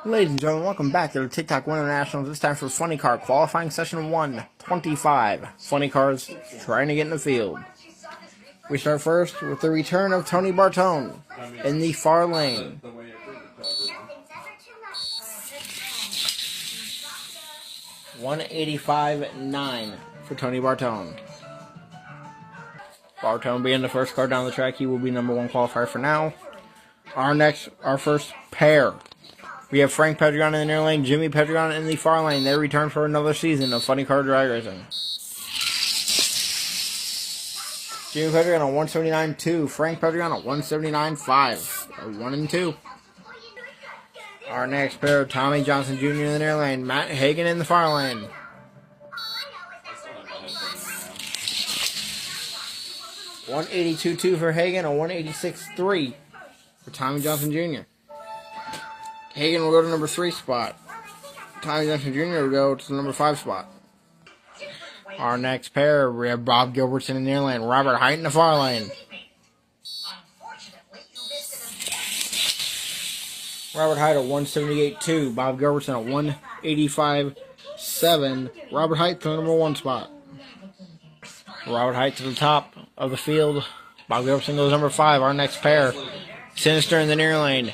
Ladies and gentlemen, welcome back to the TikTok Winternationals. This time for Funny Car Qualifying Session 125. Funny Cars trying to get in the field. We start first with the return of Tony Bartone in the far lane. $185.9 for Tony Bartone. Bartone being the first car down the track, he will be number one qualifier for now. Our first pair. We have Frank Pedregon in the near lane, Jimmy Pedregon in the far lane. They return for another season of Funny Car Drag Racing. Jimmy Pedregon on 179.2, Frank Pedregon on 179.5. 1 and 2. Our next pair, Tommy Johnson Jr. in the near lane, Matt Hagan in the far lane. $182.2 for Hagan, and $186.3 for Tommy Johnson Jr. Hagan will go to number 3 spot. Tommy Johnson Jr. will go to the number 5 spot. Our next pair, we have Bob Gilbertson in the near lane, Robert Height in the far lane. Robert Height at 178.2, Bob Gilbertson at 185.7. Robert Height to the number 1 spot. Robert Height to the top of the field. Bob Gilbertson goes number 5. Our next pair, Sinister in the near lane,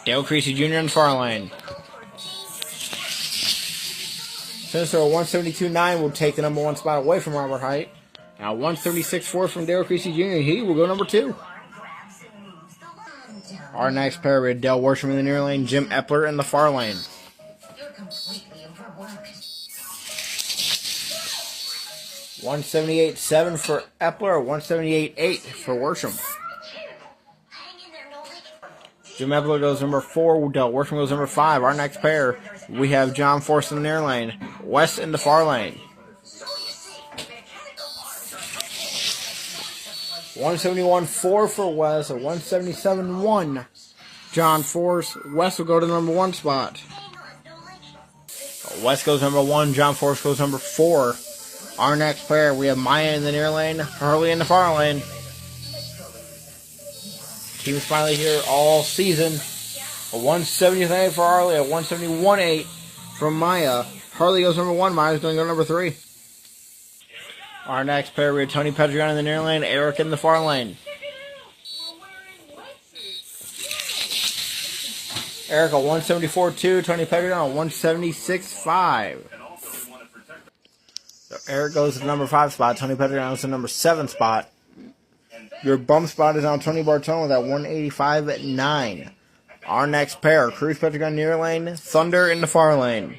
Dale Creasy Jr. in the far lane. Sinister at 172.9 will take the number 1 spot away from Robert Height. Now 136.4 from Dale Creasy Jr. He will go number 2. Our next pair, we have Dale Worsham in the near lane, Jim Epler in the far lane. $178.7 for Epler, $178.8 for Worsham. Jim Epler goes number 4, Dale Worsham goes number 5. Our next pair, we have John Force in the near lane, West in the far lane. $171.4 for West, a $177.1. John Force. West will go to the number 1 spot. West goes number 1, John Force goes number 4. Our next pair, we have Maya in the near lane, Harley in the far lane. Team Smiley here all season. A 170.8 for Harley, a 171.8 from Maya. Harley goes number 1, Maya's going to go number 3. Our next pair, we have Tony Pedregon in the near lane, Eric in the far lane. Eric at 174.2, Tony Pedregon at 176.5. So Eric goes to the number 5 spot, Tony Pedregon goes to the number 7 spot. Your bump spot is on Tony Bartone with that 185.9. Our next pair, Cruz Pedregon near lane, Thunder in the far lane.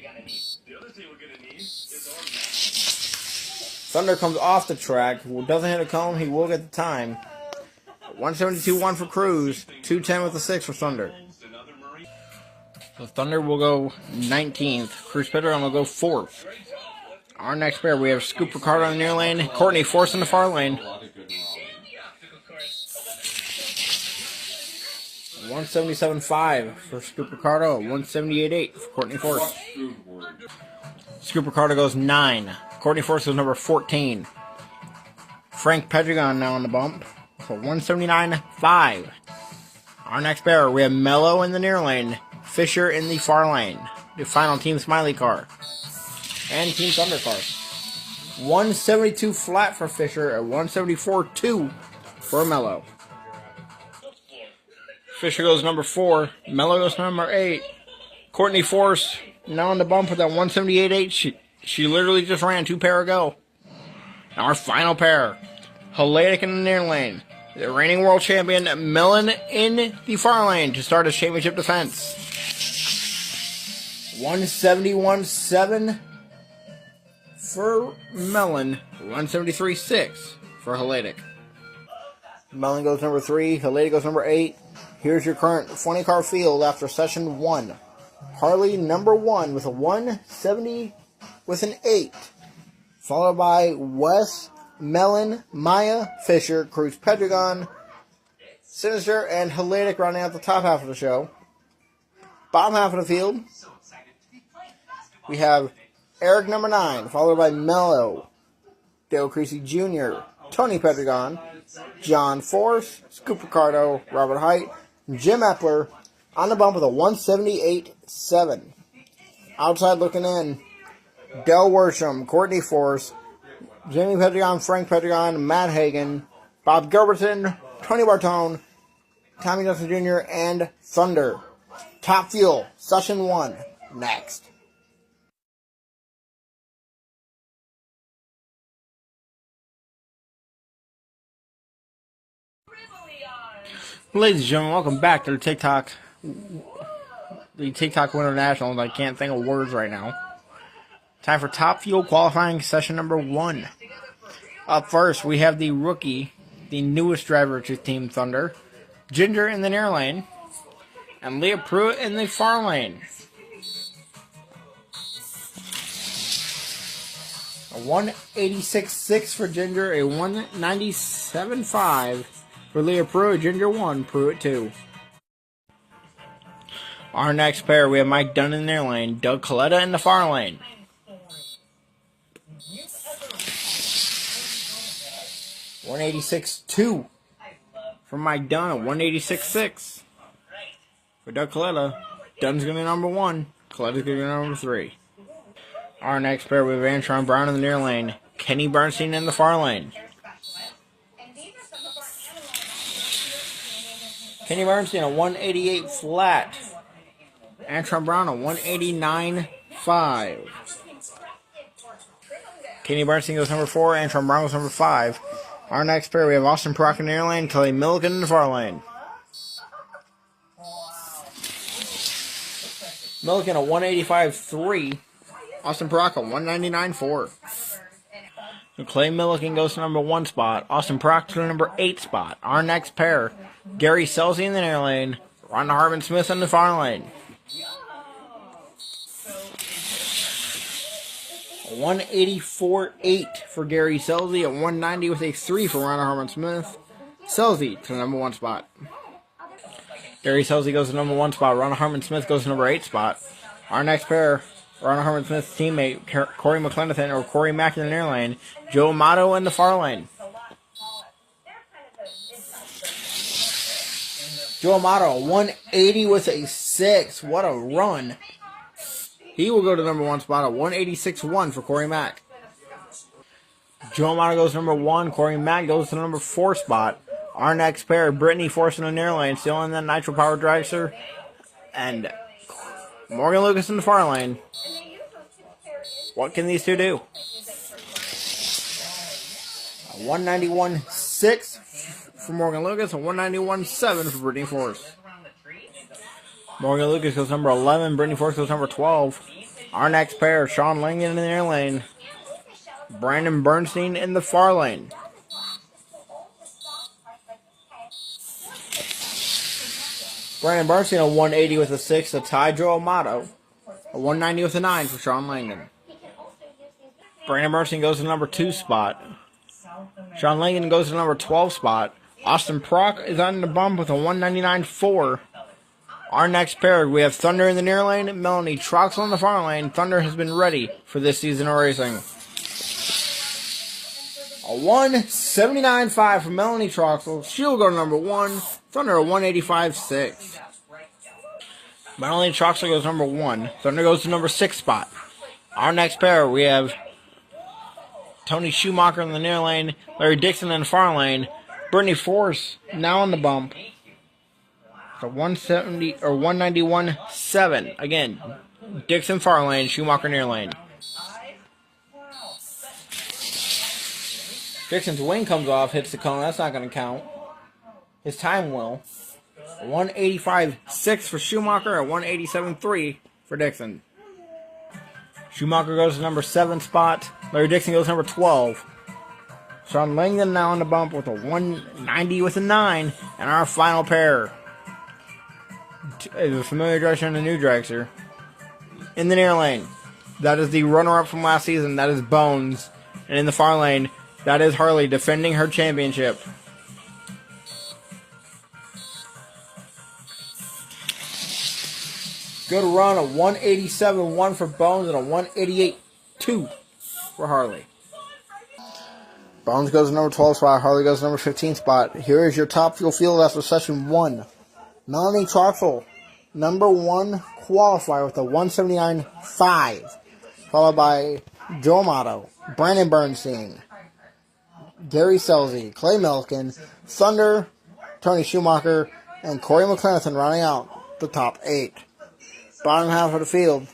Thunder comes off the track, doesn't hit a cone, he will get the time. 172.1 for Cruz, 210 with a 6 for Thunder. So Thunder will go 19th, Cruz Pedregon will go 4th. Our next pair, we have Scoop Ricardo in the near lane, Courtney Force in the far lane. 177.5 for Scoop Ricardo, 178.8 for Courtney Force. Scoop Ricardo goes 9. Courtney Force goes number 14. Frank Pedregon now on the bump for 179.5. Our next pair, we have Mello in the near lane, Fisher in the far lane. The final Team Smiley car. And Team Thunder car. 172 flat for Fisher at 174.2 for Mello. Fisher goes number 4. Mello goes number 8. Courtney Force now on the bump with that 178.8. She literally just ran 2 pair ago. Now our final pair. Haletic in the near lane. The reigning world champion Mellon in the far lane to start his championship defense. 171.7 for Mellon. 173.6 for Haletic. Mellon goes number 3. Haletic goes number 8. Here's your current Funny Car field after session 1. Harley number 1 with a 170 with an 8. Followed by Wes, Mellon, Maya, Fisher, Cruz Pedregon, Sinister, and Haletic rounding out the top half of the show. Bottom half of the field, we have Eric number 9, followed by Mello, Dale Creasy Jr., Tony Pedregon, John Force, Scoop Ricardo, Robert Height, Jim Epler, On the bump with a 178.7. Outside looking in, Del Worsham, Courtney Force, Jamie Pedregon, Frank Pedregon, Matt Hagan, Bob Gilbertson, Tony Bartone, Tommy Johnson Jr., and Thunder. Top Fuel, Session 1, next. Ladies and gentlemen, welcome back to the TikTok Winternationals. I can't think of words right now. Time for Top Fuel qualifying session number 1. Up first, we have the rookie, the newest driver to Team Thunder, Ginger in the near lane, and Leah Pruitt in the far lane. A 186.6 for Ginger, a 197.5 for Leah Pruitt. Ginger 1, Pruitt 2. Our next pair, we have Mike Dunn in the near lane, Doug Coletta in the far lane. 186.2 for Mike Dunn, a 186.6 for Doug Coletta. Dunn's going to be number 1, Coletta's going to be number 3. Our next pair, we have Antron Brown in the near lane, Kenny Bernstein in the far lane. Kenny Bernstein, a 188 flat. Antron Brown, a 189.5. Kenny Bernstein goes number 4, Antron Brown goes number 5. Our next pair, we have Austin Prock in the near lane, Kelly Milliken in the far lane. Milliken, a 185.3. Austin Prock, a 199.4. So Clay Milliken goes to number 1 spot. Austin Prock to the number 8 spot. Our next pair, Gary Selzy in the near lane, Rhonda Hartman-Smith in the far lane. 184.8 for Gary Selzy, a 190 with a 3 for Rhonda Hartman-Smith. Selzy to the number 1 spot. Gary Selzy goes to number 1 spot. Rhonda Hartman-Smith goes to number 8 spot. Our next pair, Rhonda Hartman-Smith's teammate, Corey McClenathan, or Corey Mack in the near lane. Joe Amato in the far lane. Joe Amato, 180 with a 6. What a run. He will go to number 1 spot, a 186.1 for Corey Mack. Joe Amato goes to number 1. Corey Mack goes to the number 4 spot. Our next pair, Brittany Force in the near lane, still in the Nitro Power Dragster. And Morgan Lucas in the far lane. What can these two do? A 191.6 for Morgan Lucas, a 191.7 for Brittany Force. Morgan Lucas goes number 11, Brittany Force goes number 12. Our next pair, Sean Langan in the near lane, Brandon Bernstein in the far lane. Brandon Bernstein, a 180 with a 6 to tie Joe Amato. A 190 with a 9 for Sean Langan. Brandon Bernstein goes to the number 2 spot. Sean Langan goes to the number 12 spot. Austin Prock is on the bump with a 199.4. Our next pair, we have Thunder in the near lane, Melanie Troxel in the far lane. Thunder has been ready for this season of racing. A 179.5 for Melanie Troxel. She'll go to number 1. Thunder, a 185.6. Melanie Troxel goes number 1. Thunder goes to number 6 spot. Our next pair, we have Tony Schumacher in the near lane, Larry Dixon in the far lane. Brittany Force now on the bump. A 170 or 191.7. Again, Dixon far lane, Schumacher near lane. Dixon's wing comes off, hits the cone. That's not going to count. His time will. 185.6 for Schumacher, a 187.3 for Dixon. Schumacher goes to number 7 spot. Larry Dixon goes to number 12. Sean Langdon now on the bump with a 190 with a 9. And our final pair is a familiar dragster and a new dragster. In the near lane, that is the runner-up from last season. That is Bones. And in the far lane, that is Harley defending her championship. Good run, a 187.1 for Bones and a 188.2 for Harley. Bones goes to number 12 spot. Harley goes to number 15 spot. Here is your top fuel field after session 1. Melanie Troxel number 1 qualifier with a 179.5, followed by Joe Amato, Brandon Bernstein, Gary Selzy, Clay Milken, Thunder, Tony Schumacher, and Corey McClenathan rounding out the top 8. Bottom half of the field,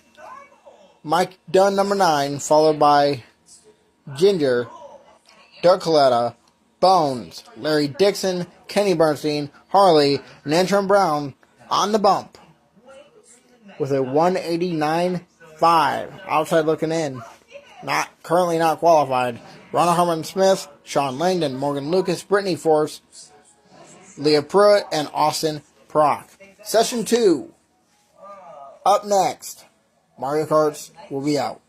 Mike Dunn, number 9, followed by Ginger, Doug Coletta, Bones, Larry Dixon, Kenny Bernstein, Harley, and Antron Brown on the bump with a 189.5. Outside looking in. Currently not qualified. Ronald Harmon Smith, Sean Langdon, Morgan Lucas, Brittany Force, Leah Pruitt, and Austin Prock. Session 2. Up next, Mario Karts will be out.